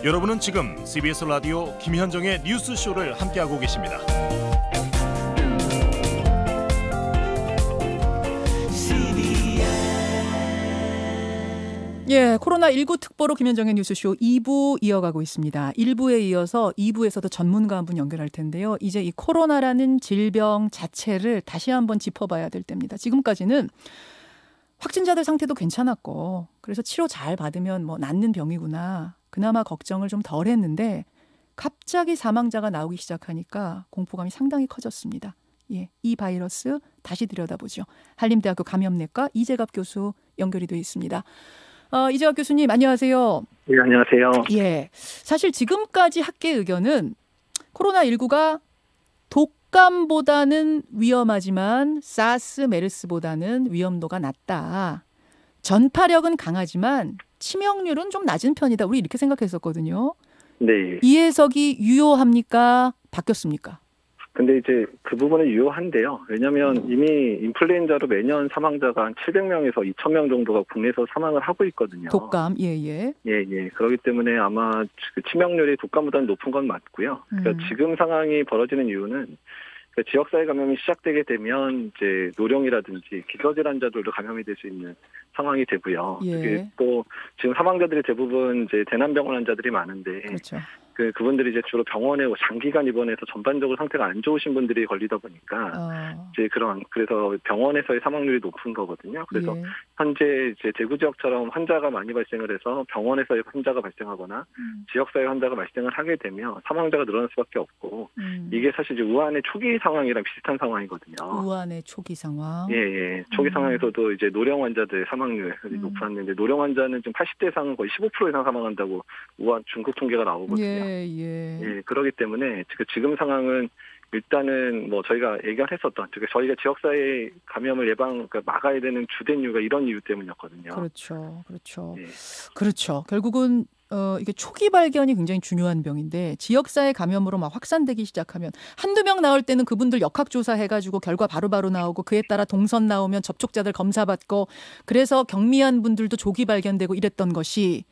여러분은 지금 CBS 라디오 김현정의 뉴스쇼를 함께하고 계십니다. 예, 코로나19 특보로 김현정의 뉴스쇼 2부 이어가고 있습니다. 1부에 이어서 2부에서도 전문가 한 분 연결할 텐데요. 이제 이 코로나라는 질병 자체를 다시 한번 짚어봐야 될 때입니다. 지금까지는 확진자들 상태도 괜찮았고 그래서 치료 잘 받으면 뭐 낫는 병이구나. 그나마 걱정을 좀 덜 했는데 갑자기 사망자가 나오기 시작하니까 공포감이 상당히 커졌습니다. 예, 이 바이러스 다시 들여다보죠. 한림대학교 감염내과 이재갑 교수 연결이 되어 있습니다. 이재갑 교수님 안녕하세요. 네, 안녕하세요. 예, 사실 지금까지 학계 의견은 코로나19가 독감보다는 위험하지만 사스, 메르스보다는 위험도가 낮다. 전파력은 강하지만 치명률은 좀 낮은 편이다. 우리 이렇게 생각했었거든요. 네. 이 해석이 유효합니까? 바뀌었습니까? 근데 이제 그 부분은 유효한데요. 왜냐하면 이미 인플루엔자로 매년 사망자가 한 700명에서 2,000명 정도가 국내에서 사망을 하고 있거든요. 독감, 예예. 예. 그렇기 때문에 아마 그 치명률이 독감보다는 높은 건 맞고요. 그러니까 지금 상황이 벌어지는 이유는 지역사회 감염이 시작되게 되면 이제 노령이라든지 기저질환자들도 감염이 될 수 있는 상황이 되고요. 예. 그게 또 지금 사망자들이 대부분 이제 대남병원 환자들이 많은데, 그렇죠. 그분들이 이제 주로 병원에 장기간 입원해서 전반적으로 상태가 안 좋으신 분들이 걸리다 보니까 이제 그래서 병원에서의 사망률이 높은 거거든요. 그래서 예. 현재 이제 대구 지역처럼 환자가 많이 발생을 해서 병원에서의 환자가 발생하거나 지역사회 환자가 발생을 하게 되면 사망자가 늘어날 수밖에 없고 이게 사실 이제 우한의 초기 상황이랑 비슷한 상황이거든요. 우한의 초기 상황. 예. 초기 상황에서도 이제 노령 환자들의 사망률이 높았는데 노령 환자는 지금 80대 이상은 거의 15% 이상 사망한다고 우한 중국 통계가 나오거든요. 예. 그렇기 때문에 지금 상황은 일단은 뭐 저희가 예견했었던, 저희가 지역사회 감염을 막아야 되는 주된 이유가 이런 이유 때문이었거든요. 그렇죠. 예. 그렇죠. 결국은 이게 초기 발견이 굉장히 중요한 병인데 지역사회 감염으로 막 확산되기 시작하면 한두 명 나올 때는 그분들 역학조사 해가지고 결과 바로바로 나오고 그에 따라 동선 나오면 접촉자들 검사받고 그래서 경미한 분들도 조기 발견되고 이랬던 것이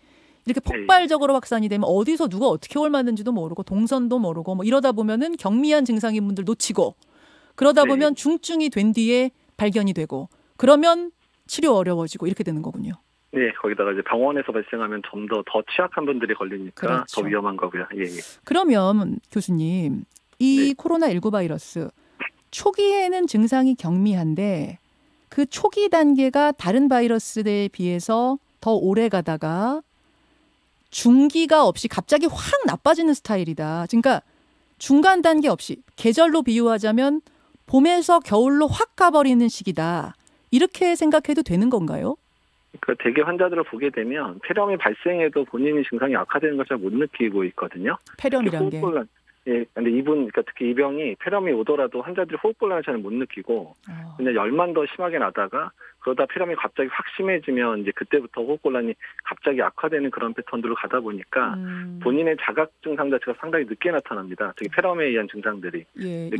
이렇게 폭발적으로 확산이 되면 어디서 누가 어떻게 옮았는지도 모르고 동선도 모르고 뭐 이러다 보면은 경미한 증상인 분들 놓치고 그러다 보면 중증이 된 뒤에 발견이 되고 그러면 치료 어려워지고 이렇게 되는 거군요. 네, 거기다가 이제 병원에서 발생하면 좀 더 취약한 분들이 걸리니까 그렇죠. 더 위험한 거고요. 예. 그러면 교수님, 이 코로나19 바이러스 초기에는 증상이 경미한데 그 초기 단계가 다른 바이러스에 비해서 더 오래 가다가 중기가 없이 갑자기 확 나빠지는 스타일이다. 그러니까 중간 단계 없이 계절로 비유하자면 봄에서 겨울로 확 가버리는 시기다. 이렇게 생각해도 되는 건가요? 대개 환자들을 보게 되면 폐렴이 발생해도 본인이 증상이 악화되는 걸 잘 못 느끼고 있거든요. 폐렴이란 게. 예, 근데 그러니까 특히 이 병이 폐렴이 오더라도 환자들이 호흡곤란을 잘 못 느끼고 그냥 열만 더 심하게 나다가 그러다 폐렴이 갑자기 확 심해지면 이제 그때부터 호흡곤란이 갑자기 악화되는 그런 패턴들로 가다 보니까 본인의 자각 증상 자체가 상당히 늦게 나타납니다. 특히 폐렴에 의한 증상들이.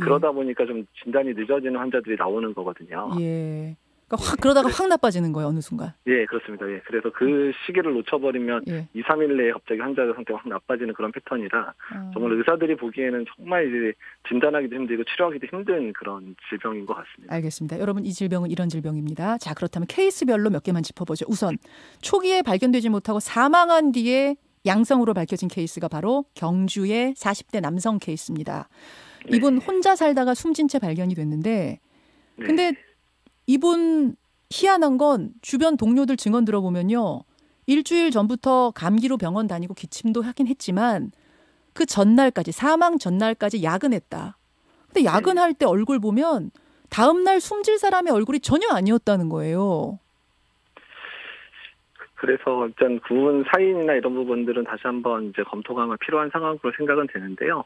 그러다 보니까 좀 진단이 늦어지는 환자들이 나오는 거거든요. 예. 그러니까 그러다가 확 나빠지는 거예요, 어느 순간. 예, 그렇습니다. 예. 그래서 그 시기를 놓쳐버리면 2, 3일 내에 갑자기 환자 상태가 확 나빠지는 그런 패턴이라 정말 의사들이 보기에는 정말 이제 진단하기도 힘들고 치료하기도 힘든 그런 질병인 것 같습니다. 알겠습니다. 여러분, 이 질병은 이런 질병입니다. 자, 그렇다면 케이스별로 몇 개만 짚어보죠. 우선 초기에 발견되지 못하고 사망한 뒤에 양성으로 밝혀진 케이스가 바로 경주의 40대 남성 케이스입니다. 이분 혼자 살다가 숨진 채 발견이 됐는데 근데 이분 희한한 건 주변 동료들 증언 들어보면요. 일주일 전부터 감기로 병원 다니고 기침도 하긴 했지만 그 전날까지 사망 전날까지 야근했다. 근데 야근할 때 얼굴 보면 다음날 숨질 사람의 얼굴이 전혀 아니었다는 거예요. 그래서 일단 구분 사인이나 이런 부분들은 다시 한번 이제 검토가 필요한 상황으로 생각은 되는데요.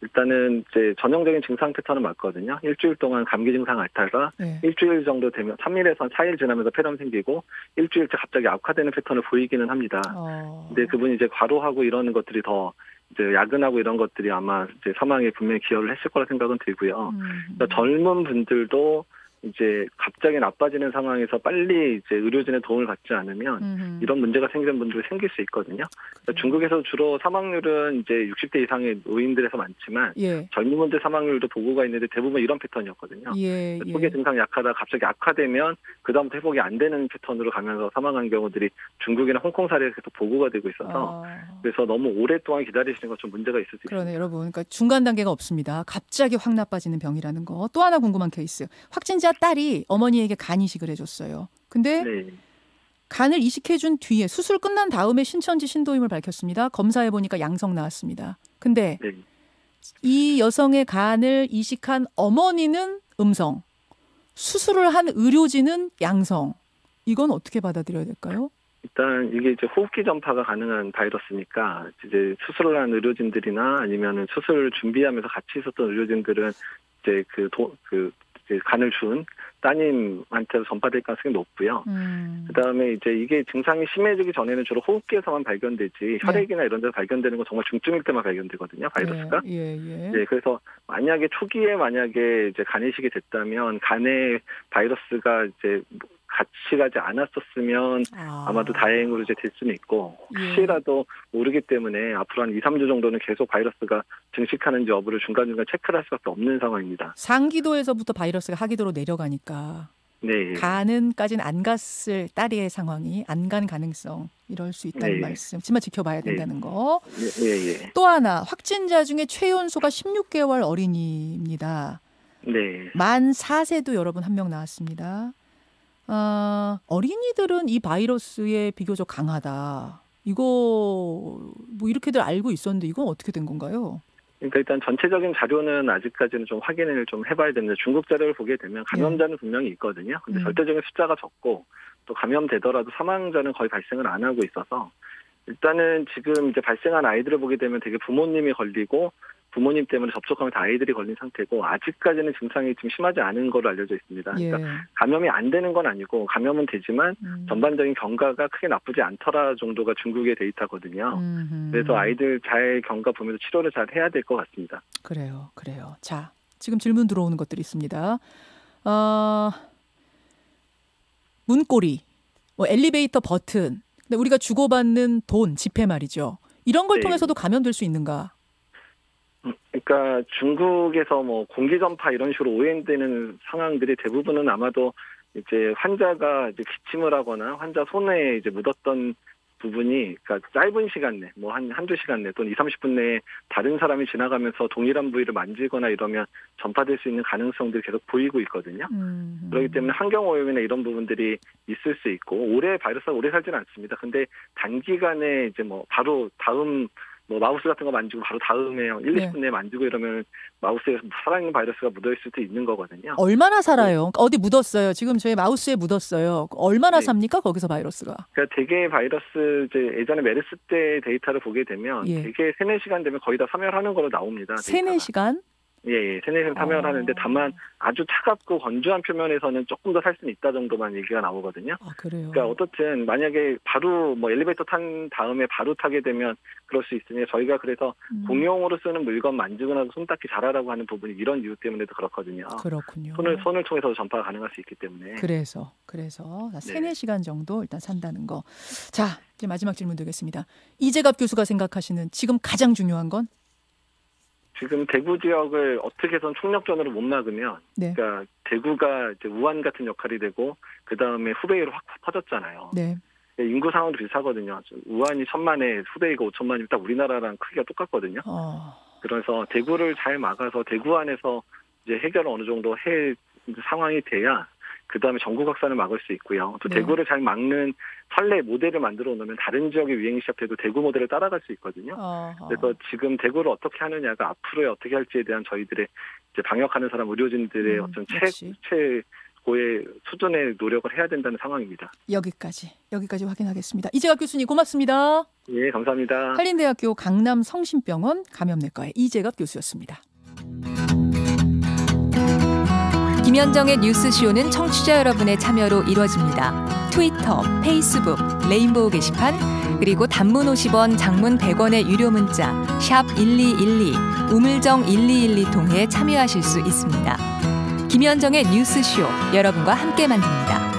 일단은 이제 전형적인 증상 패턴은 맞거든요. 일주일 동안 감기 증상 앓다가 일주일 정도 되면 3일에서 4일 지나면서 폐렴 생기고 일주일째 갑자기 악화되는 패턴을 보이기는 합니다. 근데 그분이 이제 과로하고 이러는 것들이 더 이제 야근하고 이런 것들이 아마 이제 사망에 분명히 기여를 했을 거라 생각은 들고요. 그러니까 젊은 분들도 이제 갑자기 나빠지는 상황에서 빨리 이제 의료진의 도움을 받지 않으면 이런 문제가 생기는 분들이 생길 수 있거든요. 그러니까 중국에서 주로 사망률은 이제 60대 이상의 노인들에서 많지만 예. 젊은 분들 사망률도 보고가 있는데 대부분 이런 패턴이었거든요. 예, 예. 초기 증상이 약하다 갑자기 악화되면 그다음부터 회복이 안 되는 패턴으로 가면서 사망한 경우들이 중국이나 홍콩 사례에서 계속 보고가 되고 있어서 그래서 너무 오랫동안 기다리시는 건 좀 문제가 있을 수 있습니다. 그러네 여러분. 그러니까 중간 단계가 없습니다. 갑자기 확 나빠지는 병이라는 거. 또 하나 궁금한 케이스. 확진자 딸이 어머니에게 간 이식을 해줬어요. 근데 네. 간을 이식해준 뒤에 수술 끝난 다음에 신천지 신도임을 밝혔습니다. 검사해보니까 양성 나왔습니다. 근데 네. 이 여성의 간을 이식한 어머니는 음성, 수술을 한 의료진은 양성. 이건 어떻게 받아들여야 될까요? 일단 이게 이제 호흡기 전파가 가능한 바이러스니까 이제 수술을 한 의료진들이나 아니면은 수술을 준비하면서 같이 있었던 의료진들은 이제 이제 간을 준 따님한테도 전파될 가능성이 높고요. 그다음에 이제 이게 증상이 심해지기 전에는 주로 호흡기에서만 발견되지 혈액이나 이런 데서 발견되는 건 정말 중증일 때만 발견되거든요. 바이러스가. 네, 그래서 만약에 초기에 이제 간 이식이 됐다면 간에 바이러스가 이제 같이 가지 않았었으면 아마도 다행으로 이제 될 수는 있고 혹시라도 모르기 때문에 앞으로 한 2, 3주 정도는 계속 바이러스가 증식하는지 여부를 중간중간 체크를 할 수밖에 없는 상황입니다. 상기도에서부터 바이러스가 하기도로 내려가니까 네. 간은까지는 안 갔을 딸의 상황이 안 간 가능성 이럴 수 있다는 말씀. 정말 지켜봐야 된다는 거. 또 하나 확진자 중에 최연소가 16개월 어린이입니다. 네. 만 4세도 여러분 한 명 나왔습니다. 어린이들은 이 바이러스에 비교적 강하다. 이거 뭐 이렇게들 알고 있었는데 이건 어떻게 된 건가요? 그러니까 일단 전체적인 자료는 아직까지는 좀 확인을 좀 해봐야 됩니다. 중국 자료를 보게 되면 감염자는 분명히 있거든요. 근데 절대적인 숫자가 적고 또 감염되더라도 사망자는 거의 발생을 안 하고 있어서 일단은 지금 이제 발생한 아이들을 보게 되면 되게 부모님이 걸리고 부모님 때문에 접촉하면서 아이들이 걸린 상태고 아직까지는 증상이 좀 심하지 않은 걸로 알려져 있습니다. 그러니까 감염이 안 되는 건 아니고 감염은 되지만 전반적인 경과가 크게 나쁘지 않더라 정도가 중국의 데이터거든요. 그래서 아이들 잘 경과 보면서 치료를 잘 해야 될 것 같습니다. 그래요. 자, 지금 질문 들어오는 것들이 있습니다. 문고리, 뭐 엘리베이터 버튼, 근데 우리가 주고받는 돈, 지폐 말이죠. 이런 걸 통해서도 감염될 수 있는가? 그러니까 중국에서 뭐 공기 전파 이런 식으로 오해되는 상황들이 대부분은 아마도 이제 환자가 이제 기침을 하거나 환자 손에 이제 묻었던 부분이 그러니까 짧은 시간 내, 뭐 한두 시간 내 또는 2, 30분 내에 다른 사람이 지나가면서 동일한 부위를 만지거나 이러면 전파될 수 있는 가능성들이 계속 보이고 있거든요. 그렇기 때문에 환경 오염이나 이런 부분들이 있을 수 있고 바이러스가 오래 살지는 않습니다. 근데 단기간에 이제 뭐 바로 다음 뭐 마우스 같은 거 만지고 바로 다음에 1, 20분 내에 만지고 이러면 마우스에 살아있는 바이러스가 묻어있을 수도 있는 거거든요. 얼마나 살아요? 어디 묻었어요? 지금 저희 마우스에 묻었어요. 얼마나 삽니까? 거기서 바이러스가? 그러니까 대개 바이러스 이제 예전에 메르스 때 데이터를 보게 되면 대개 3, 4시간 되면 거의 다 사멸하는 걸로 나옵니다. 3, 4시간? 예, 3, 4시간 사멸하는데 다만 아주 차갑고 건조한 표면에서는 조금 더 살 수는 있다 정도만 얘기가 나오거든요. 그래요? 그러니까 어떻든 만약에 바로 뭐 엘리베이터 탄 다음에 바로 타게 되면 그럴 수 있으니 저희가 그래서 공용으로 쓰는 물건 만지고 나서 손 닦기 잘하라고 하는 부분이 이런 이유 때문에도 그렇거든요. 그렇군요. 손을 통해서도 전파가 가능할 수 있기 때문에. 그래서 3, 4시간 정도 일단 산다는 거. 자, 이제 마지막 질문 드리겠습니다. 이재갑 교수가 생각하시는 지금 가장 중요한 건? 지금 대구 지역을 어떻게 해서는 총력전으로 못 막으면, 그러니까 대구가 이제 우한 같은 역할이 되고 그 다음에 후베이로 확 퍼졌잖아요. 네. 인구 상황도 비슷하거든요. 우한이 1,000만에 후베이가 5천만이면 딱 우리나라랑 크기가 똑같거든요. 그래서 대구를 잘 막아서 대구 안에서 이제 해결을 어느 정도 상황이 돼야 그 다음에 전국 확산을 막을 수 있고요. 또 대구를 잘 막는 판례 모델을 만들어 놓으면 다른 지역의 유행이 시작돼도 대구 모델을 따라갈 수 있거든요. 그래서 지금 대구를 어떻게 하느냐가 앞으로 어떻게 할지에 대한 저희들의 이제 방역하는 사람 의료진들의 어떤 최고의 수준의 노력을 해야 된다는 상황입니다. 여기까지 확인하겠습니다. 이재갑 교수님 고맙습니다. 예, 감사합니다. 한림대학교 강남성심병원 감염내과의 이재갑 교수였습니다. 김현정의 뉴스쇼는 청취자 여러분의 참여로 이루어집니다. 트위터, 페이스북, 레인보우 게시판, 그리고 단문 50원, 장문 100원의 유료 문자 샵 1212, 우물정 1212 통해 참여하실 수 있습니다. 김현정의 뉴스쇼 여러분과 함께 만듭니다.